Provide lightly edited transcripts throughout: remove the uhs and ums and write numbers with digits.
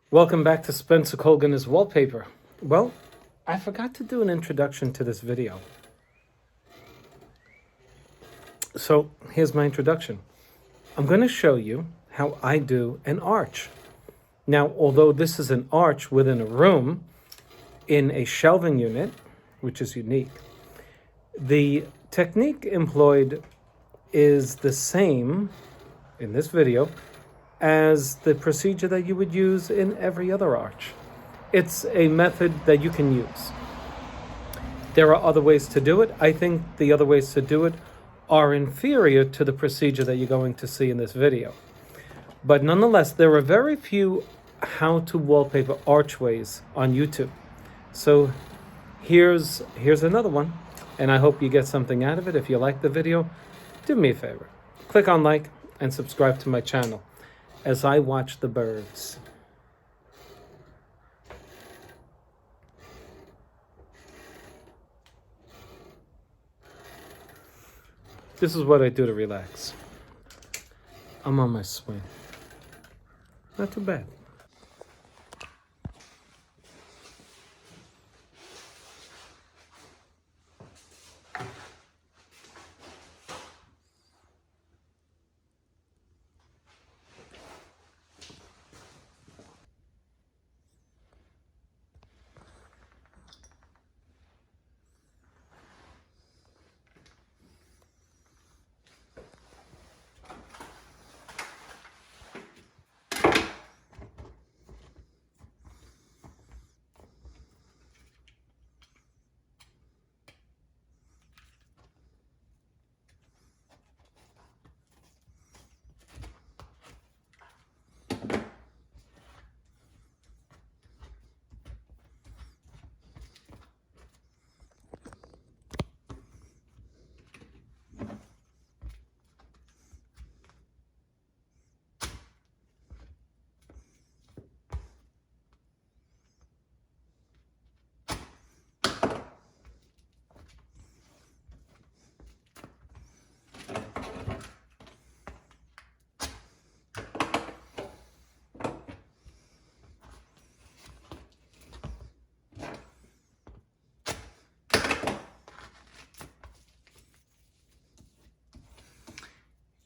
Welcome back to Spencer Colgan is Wallpaper. Well, I forgot to do an introduction to this video. So here's my introduction. I'm going to show you how I do an arch. Now, although this is an arch within a room in a shelving unit, which is unique, the technique employed is the same in this video as the procedure that you would use in every other arch. It's a method that you can use. There are other ways to do it. I think the other ways to do it are inferior to the procedure that you're going to see in this video. But nonetheless, there are very few how to wallpaper archways on YouTube. So here's another one, and I hope you get something out of it. If you like the video, do me a favor. Click on like and subscribe to my channel as I watch the birds. This is what I do to relax. I'm on my swing. Not too bad.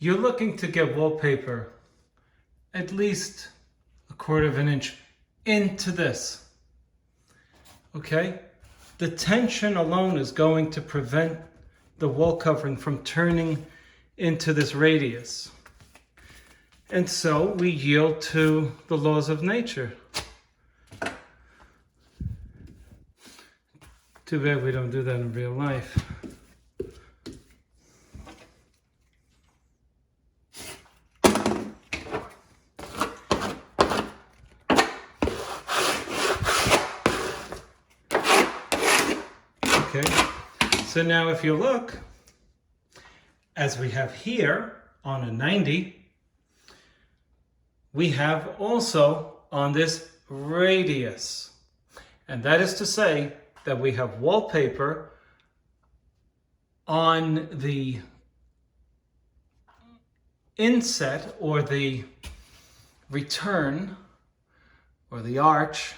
You're looking to get wallpaper at least 1/4 of an inch into this, okay? The tension alone is going to prevent the wall covering from turning into this radius. And so we yield to the laws of nature. Too bad we don't do that in real life. Okay, so now if you look, as we have here on a 90, we have also on this radius. And that is to say that we have wallpaper on the inset or the return or the arch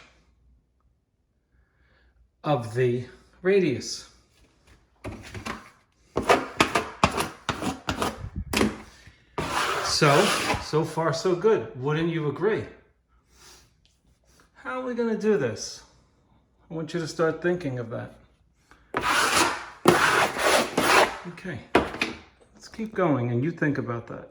of the radius. So far so good. Wouldn't you agree? How are we going to do this? I want you to start thinking of that. Okay, let's keep going and you think about that.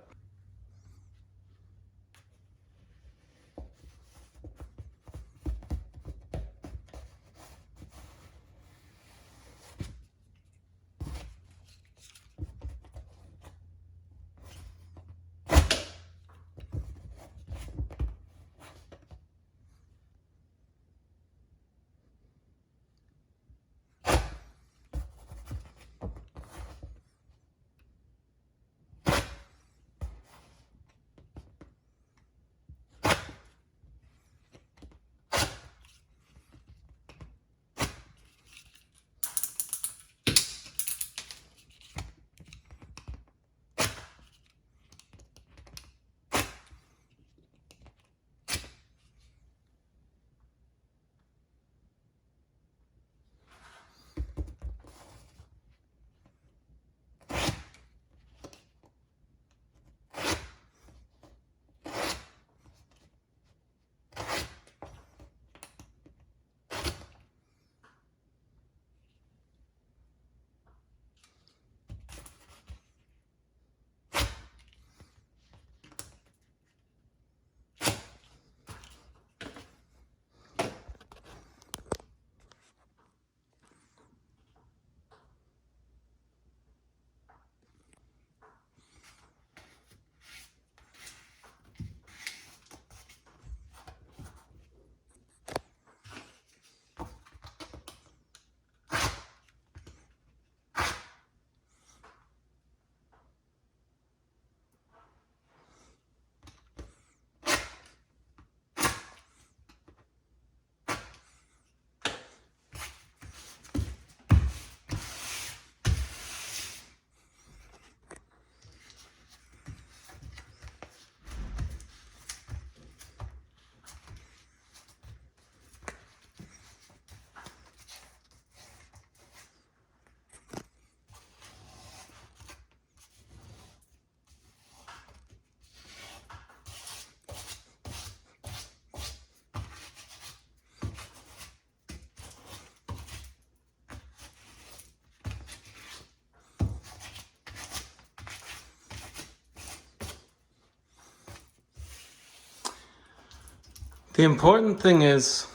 The important thing is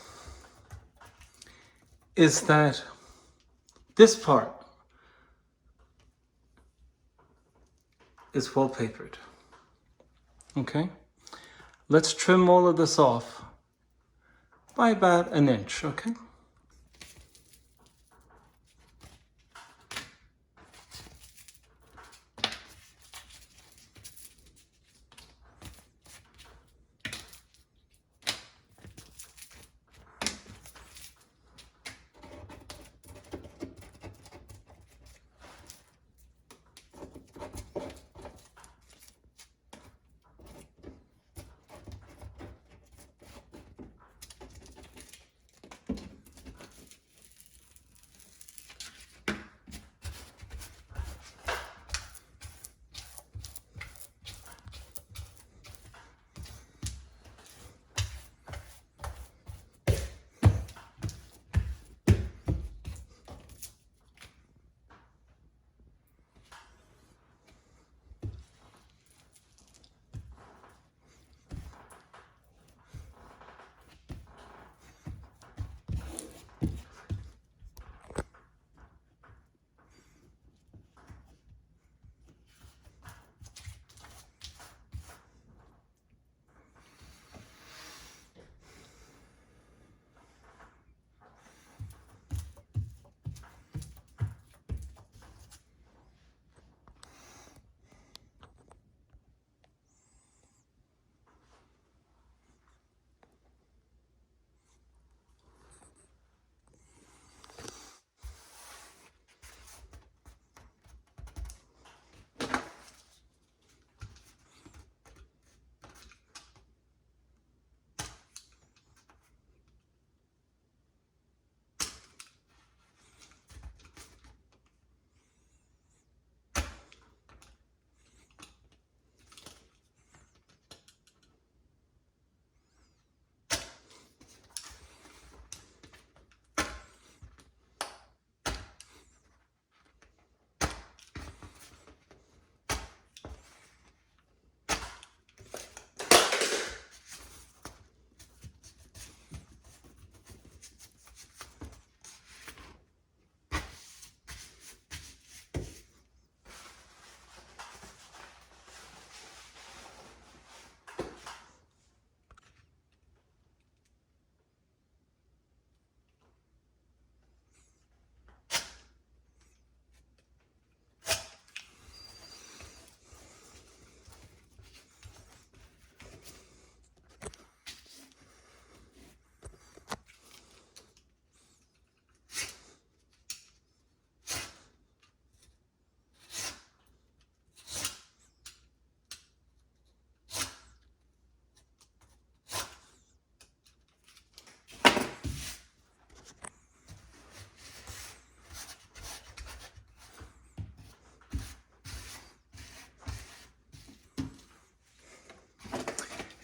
that this part is wallpapered. Okay? Let's trim all of this off by about an inch, okay?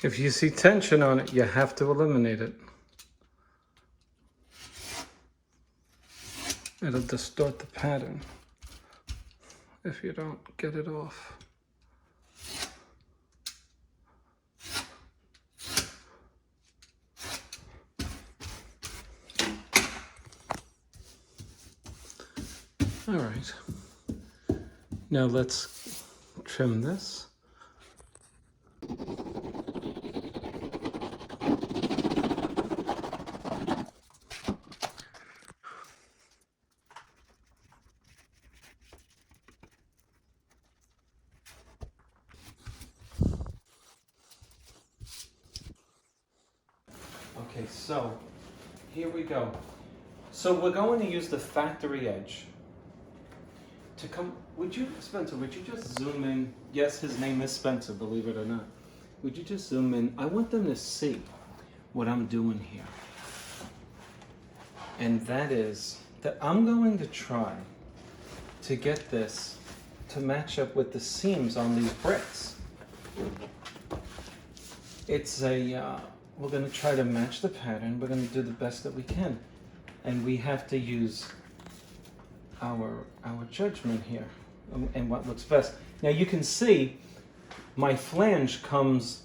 If you see tension on it, you have to eliminate it. It'll distort the pattern if you don't get it off. All right. Now let's trim this. Okay, so here we go. So we're going to use the factory edge to come. Would you, Spencer, would you just zoom in? Yes, his name is Spencer, believe it or not. Would you just zoom in? I want them to see what I'm doing here. And that is that I'm going to try to get this to match up with the seams on these bricks. It's a, we're going to try to match the pattern. We're going to do the best that we can. And we have to use our judgment here and what looks best. Now you can see my flange comes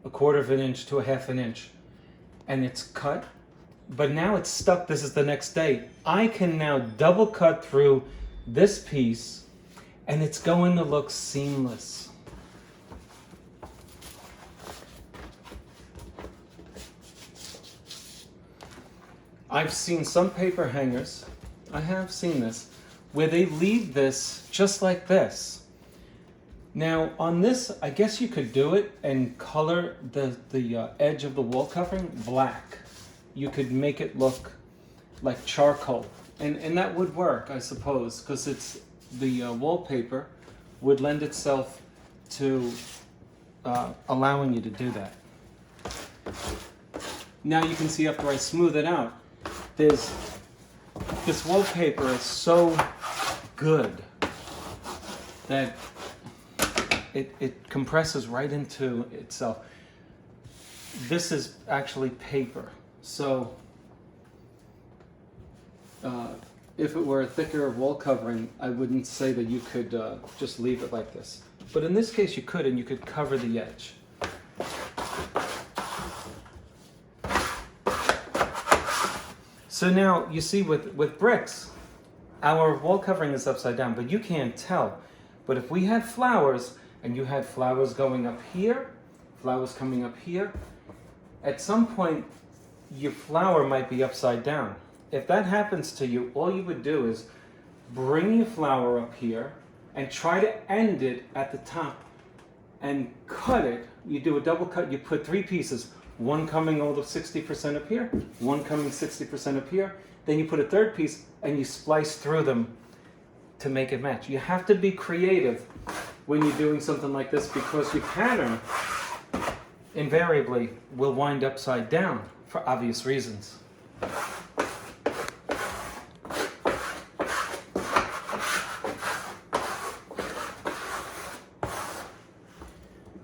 1/4 of an inch to 1/2 an inch. and it's cut, but now it's stuck. This is the next day. I can now double cut through this piece and it's going to look seamless. I've seen some paper hangers, I have seen this, where they leave this just like this. Now on this, I guess you could do it and color the edge of the wall covering black. You could make it look like charcoal, and that would work, I suppose, because it's the wallpaper would lend itself to allowing you to do that. Now you can see after I smooth it out, this wallpaper is so good that it compresses right into itself. This is actually paper, so if it were a thicker wall covering, I wouldn't say that you could just leave it like this. But in this case you could, and you could cover the edge. So now you see with bricks, our wall covering is upside down, but you can't tell. But if we had flowers, and you had flowers going up here, flowers coming up here, at some point your flower might be upside down. If that happens to you, all you would do is bring your flower up here and try to end it at the top and cut it. You do a double cut, you put 3 pieces, one coming over 60% up here, one coming 60% up here, then you put a 3rd piece and you splice through them to make it match. You have to be creative when you're doing something like this, because your pattern invariably will wind upside down for obvious reasons.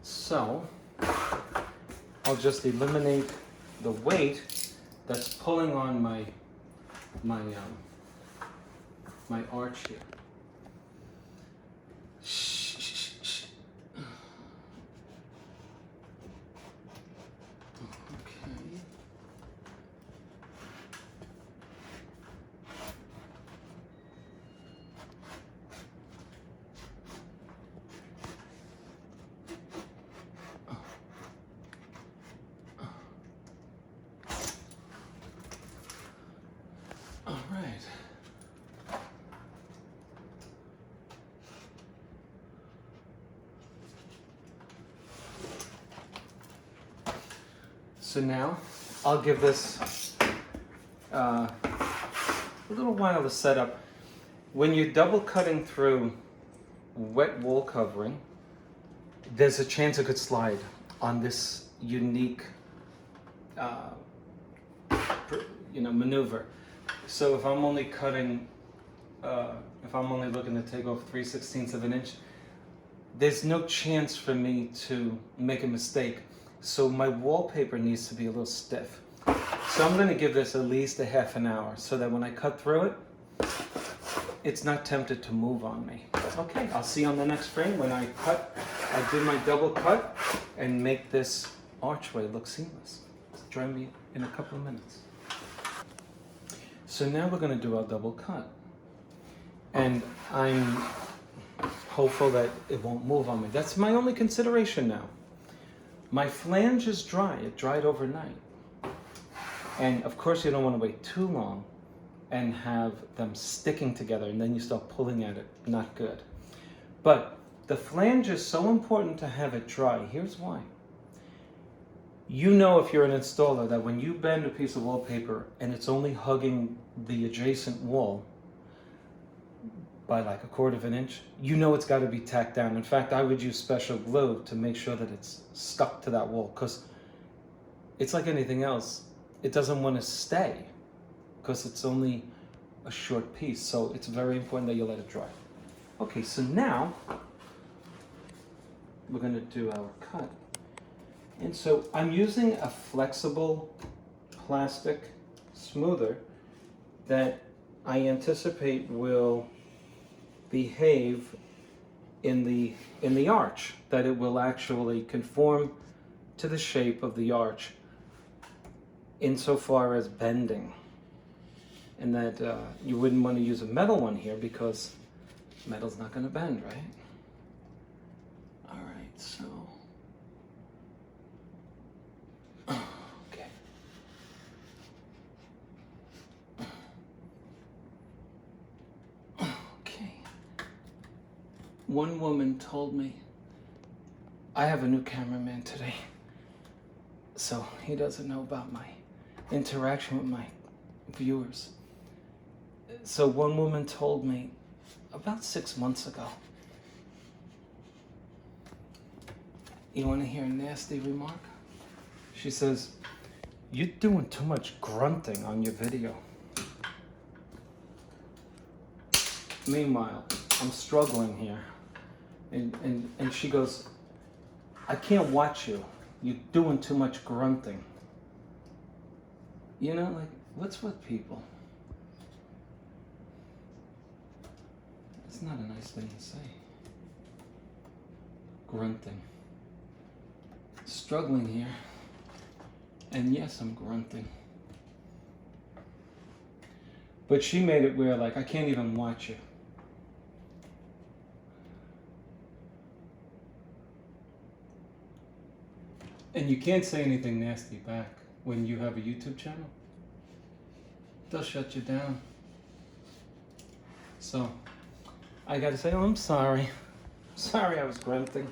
So I'll just eliminate the weight that's pulling on my arch here. So now I'll give this a little while to set up. When you're double cutting through wet wall covering, there's a chance it could slide on this unique maneuver. So if I'm only cutting, if I'm only looking to take off 3/16 of an inch, there's no chance for me to make a mistake. So my wallpaper needs to be a little stiff. So I'm going to give this at least a half an hour so that when I cut through it, it's not tempted to move on me. Okay, I'll see you on the next frame when I do my double cut and make this archway look seamless. Join me in a couple of minutes. So now we're going to do our double cut. And I'm hopeful that it won't move on me. That's my only consideration now. My flange is dry, it dried overnight. And of course you don't want to wait too long and have them sticking together and then you start pulling at it, not good. But the flange is so important to have it dry. Here's why. You know, if you're an installer, that when you bend a piece of wallpaper and it's only hugging the adjacent wall by like 1/4 of an inch, you know it's got to be tacked down. In fact, I would use special glue to make sure that it's stuck to that wall, because it's like anything else. It doesn't want to stay because it's only a short piece. So it's very important that you let it dry. Okay, so now we're going to do our cut. And so I'm using a flexible plastic smoother that I anticipate will behave in the arch, that it will actually conform to the shape of the arch. insofar as bending, and that you wouldn't want to use a metal one here because metal's not going to bend, right? All right, so okay. Okay. One woman told me, I have a new cameraman today, so he doesn't know about my interaction with my viewers. So one woman told me about 6 months ago, you want to hear a nasty remark? She says, you're doing too much grunting on your video. Meanwhile, I'm struggling here. And she goes, I can't watch you. You're doing too much grunting. You know, like, what's with people? It's not a nice thing to say. Grunting. Struggling here. And yes, I'm grunting. But she made it where, like, I can't even watch you. And you can't say anything nasty back when you have a YouTube channel. They'll shut you down. So, I gotta say, oh, I'm sorry. Sorry I was grunting.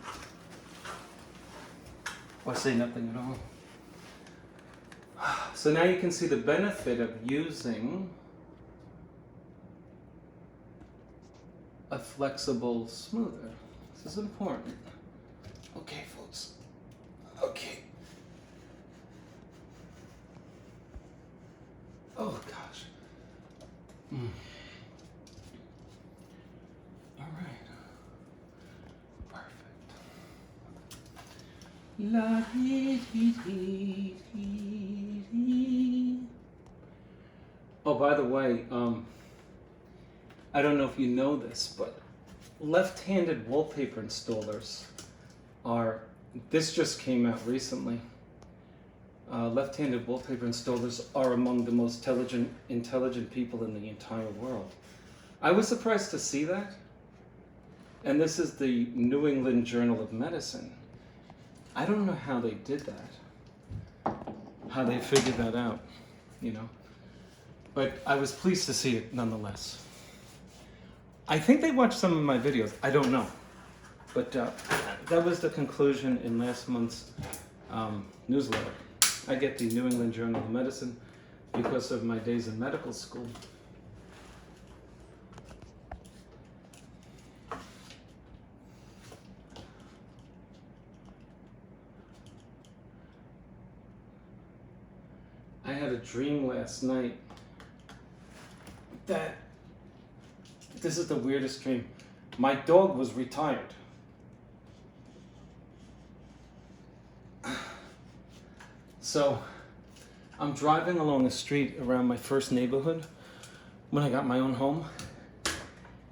Or say nothing at all. So now you can see the benefit of using a flexible smoother. This is important. Okay, folks. Okay. Oh gosh. All right. Perfect. La dee dee dee dee dee. Oh, by the way, I don't know if you know this, but left-handed wallpaper installers are, this just came out recently. Left-handed wallpaper installers are among the most intelligent people in the entire world. I was surprised to see that. And this is the New England Journal of Medicine. I don't know how they did that, how they figured that out, you know. But I was pleased to see it nonetheless. I think they watched some of my videos. I don't know. But that was the conclusion in last month's newsletter. I get the New England Journal of Medicine because of my days in medical school. I had a dream last night that, this is the weirdest dream. My dog was retired. So I'm driving along a street around my first neighborhood when I got my own home,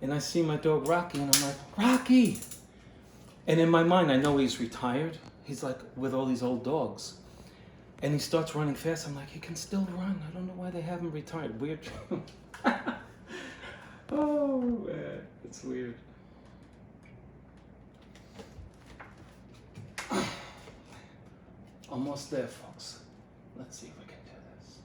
and I see my dog Rocky, and I'm like, Rocky! And in my mind, I know he's retired. He's like with all these old dogs. And he starts running fast. I'm like, he can still run. I don't know why they haven't retired. Weird. Oh, man. It's weird. Almost there, folks. Let's see if we can do this.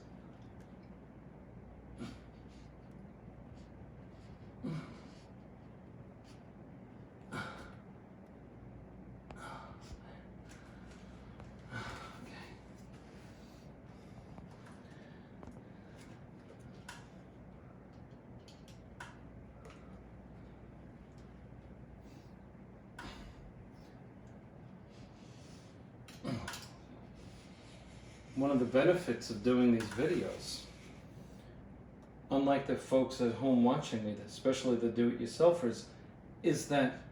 One of the benefits of doing these videos, unlike the folks at home watching me, especially the do-it-yourselfers, is that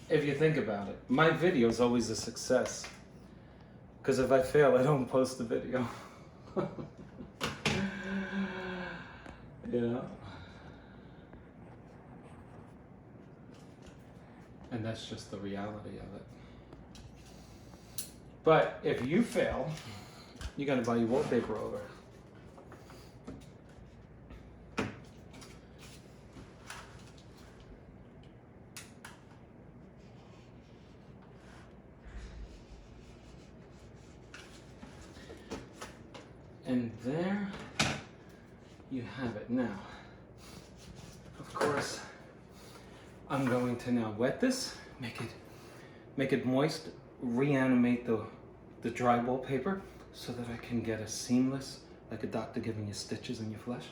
if you think about it, my video is always a success. Because if I fail, I don't post the video. You know? And that's just the reality of it. But if you fail, You gotta buy your wallpaper over. And there you have it. Now, of course, I'm going to now wet this, make it moist, reanimate the dry wallpaper so that I can get a seamless, like a doctor giving you stitches in your flesh.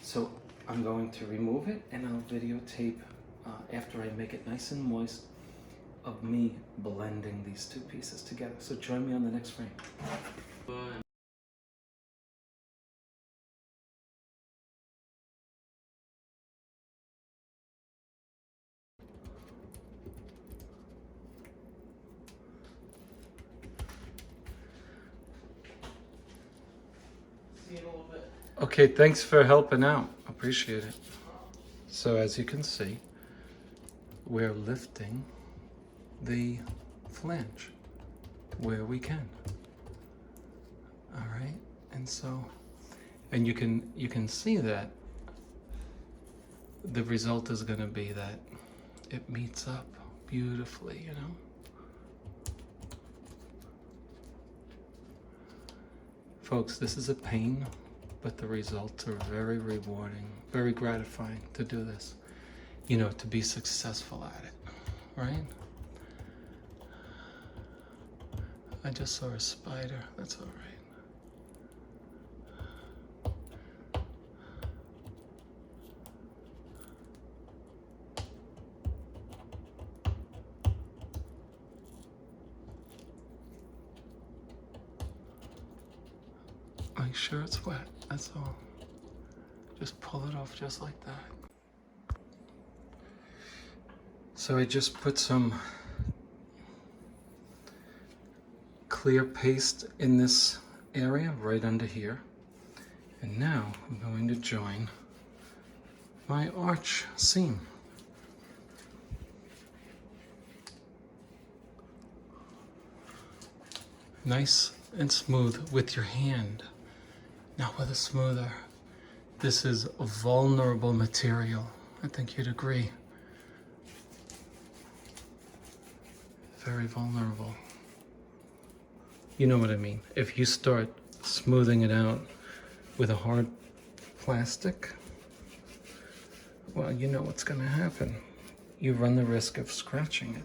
So I'm going to remove it and I'll videotape after I make it nice and moist of me blending these two pieces together. So join me on the next frame. Okay, thanks for helping out. Appreciate it. So as you can see, we're lifting the flange where we can. All right, and you can see that the result is going to be that it meets up beautifully, you know. Folks, this is a pain, but the results are very rewarding, very gratifying to do this, you know, to be successful at it, right? I just saw a spider, that's all right. Make sure it's wet, that's all. Just pull it off just like that. So I just put some clear paste in this area right under here. And now I'm going to join my arch seam. Nice and smooth with your hand. Now with a smoother. This is a vulnerable material. I think you'd agree. Very vulnerable. You know what I mean. If you start smoothing it out with a hard plastic, well, you know what's going to happen. You run the risk of scratching it.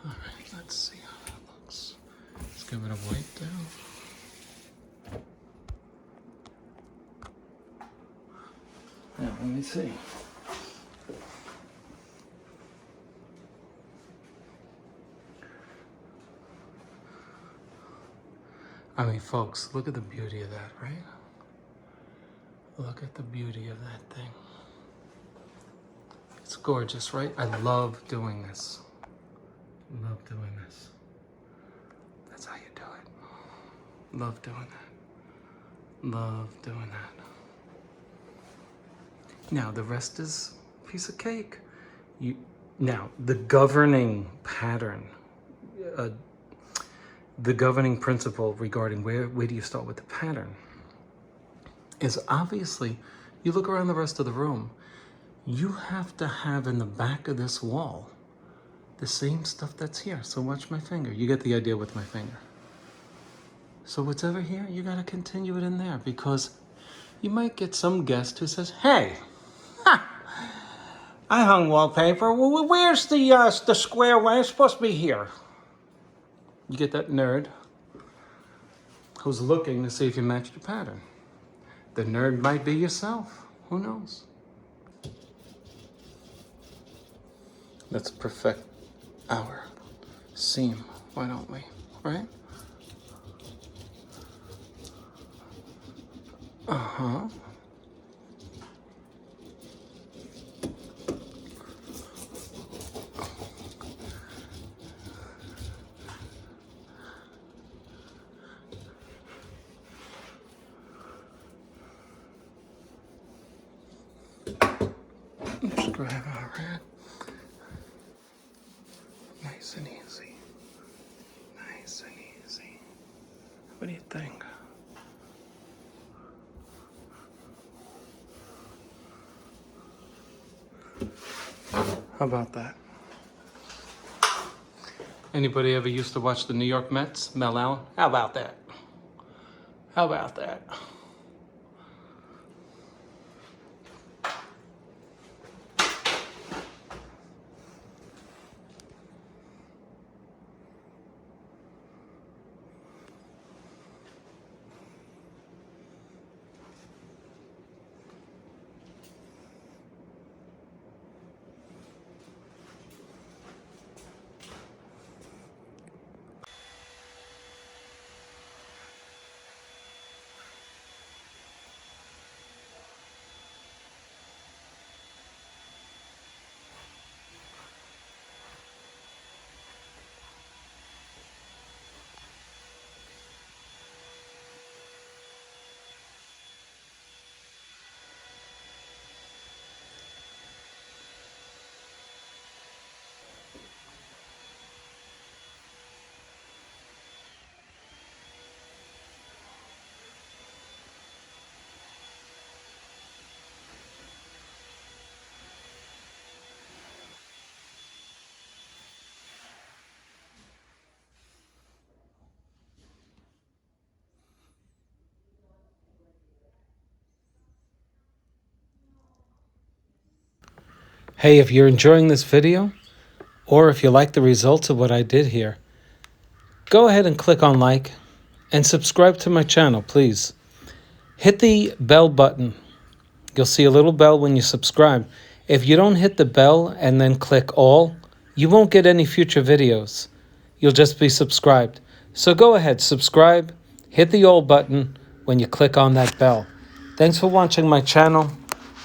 All right, let's see how that looks. Let's give it a wipe down. Now, let me see. I mean, folks, look at the beauty of that, right? Look at the beauty of that thing. It's gorgeous, right? I love doing this. Love doing this. That's how you do it. Love doing that. Love doing that. Now, the rest is a piece of cake. Now, the governing pattern, the governing principle regarding where do you start with the pattern is obviously, you look around the rest of the room, you have to have in the back of this wall the same stuff that's here. So watch my finger. You get the idea with my finger. So what's over here, you got to continue it in there, because you might get some guest who says, hey, I hung wallpaper. Well, where's the square one? It's supposed to be here. You get that nerd who's looking to see if you match the pattern. The nerd might be yourself. Who knows? Let's perfect our seam. Why don't we? Right? Uh-huh. grab our red. Nice and easy. Nice and easy. What do you think? How about that? Anybody ever used to watch the New York Mets? Mel Allen? How about that? How about that? Hey, if you're enjoying this video, or if you like the results of what I did here, go ahead and click on like and subscribe to my channel, please. Hit the bell button. You'll see a little bell when you subscribe. If you don't hit the bell and then click all, you won't get any future videos. You'll just be subscribed. So go ahead, subscribe, hit the all button when you click on that bell. Thanks for watching my channel,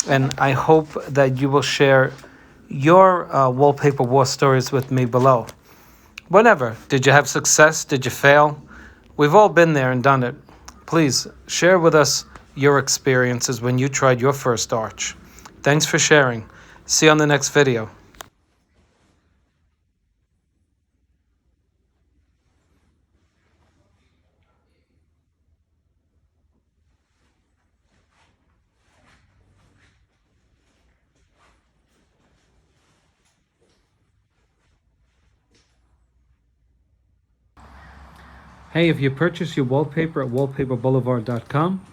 and I hope that you will share your wallpaper war stories with me below. Whatever. Did you have success? Did you fail? We've all been there and done it. Please share with us your experiences when you tried your first arch. Thanks for sharing. See you on the next video. Hey, if you purchase your wallpaper at wallpaperboulevard.com,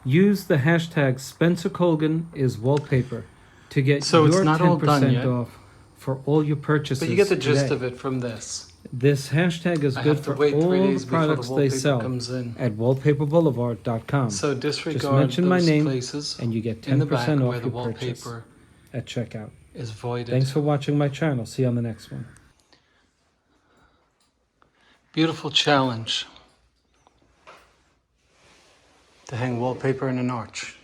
use the hashtag SpencerColganIsWallpaper to get your 10% off for all your purchases. But you get the gist of it from this. This hashtag is good for all the products they sell at wallpaperboulevard.com. So disregard just mention my name and you get 10% off your purchase at checkout. Is voided. Thanks for watching my channel. See you on the next one. Beautiful challenge to hang wallpaper in an arch.